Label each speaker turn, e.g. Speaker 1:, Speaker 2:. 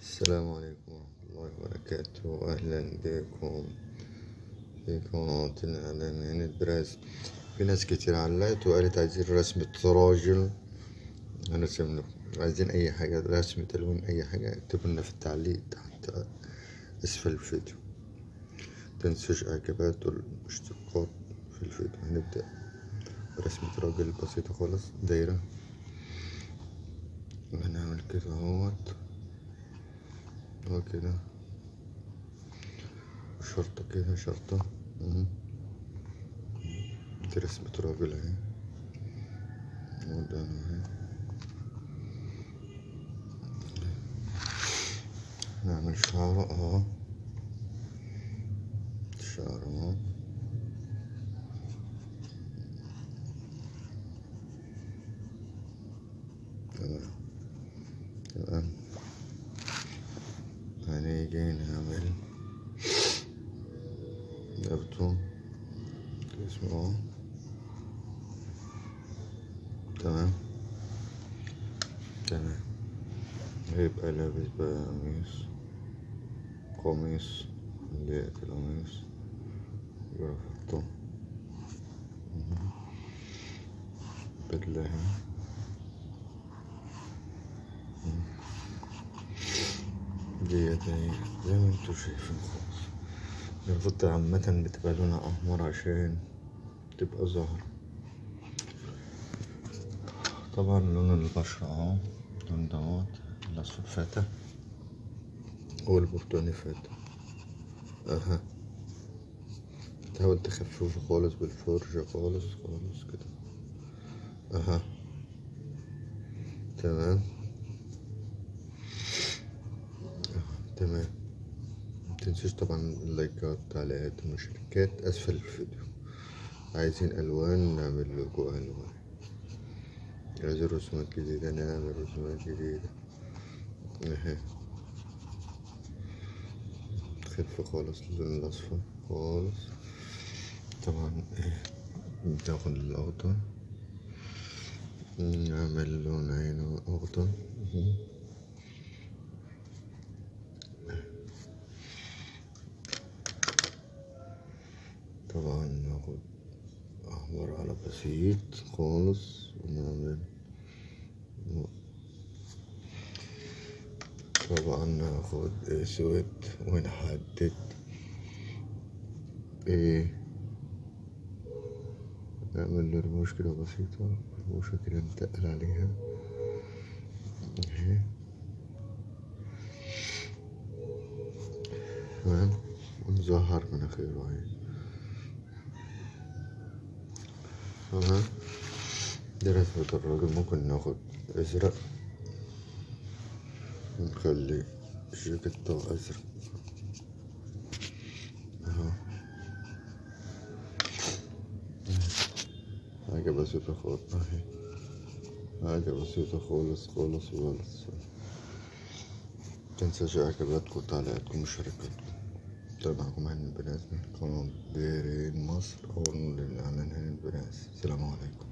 Speaker 1: السلام عليكم ورحمة الله وبركاته. أهلا بكم في قناتنا إعلان هند براس. في ناس كتير علقت وقالت عايزين رسمة راجل، هنرسم لكم. عايزين أي حاجة، رسمة ألوان، أي حاجة اكتبوا لنا في التعليق تحت أسفل الفيديو. متنسوش إعجابات والاشتراكات في الفيديو. هنبدأ برسمة راجل بسيطة خالص، دايرة. هنعمل كده اهوت كده، شرطة كده، شرطة. دي رسمة راجل اهي، ودانا اهي. نعمل شعره اهو، شعره اهو. تمام تمام. هنيجي نعمل لابتو اسمه اهو. تمام تمام. هيبقى لابس بقى قميص اللي القميص جرافته بدلة ديت اهي زي ما انتوا شايفين خالص. الغطة عامة بتبقى لونها أحمر عشان تبقى ظاهرة. طبعا لون البشرة اهو، اللون دوت الأصفر فاتح والبرتقاني فاتح. تحاول تخففه خالص بالفرشة، خالص خالص كده. تمام تمام. متنسوش طبعا اللايكات، تعليقات، ومشاركات أسفل الفيديو. عايزين ألوان نعمل لكم ألوان، عايزين رسومات جديدة نعمل رسومات جديدة اهي. خف خالص اللون الأصفر خالص. طبعا ايه، بتاخد الأخضر، نعمل لون عينه أخضر. طبعا ناخد أحمر على بسيط خالص ونعمل. طبعا ناخد أسود ونحدد ايه، نعمل له رموش كده بسيطة، رموشة كده نتقل عليها اهي. تمام. ونظهر مناخيره اهي. تمام. دي رسمة الراجل. ممكن ناخد أزرق ونخلي جاكيته أزرق اهو. حاجة بسيطة خالص اهي، حاجة بسيطة خالص خالص خالص. متنساش إعجاباتكم وتعليقاتكم ومشاركاتكم. تابعكم هاني البراس من قناة ديرين مصر، أو للإعلان هاني البراس. السلام عليكم.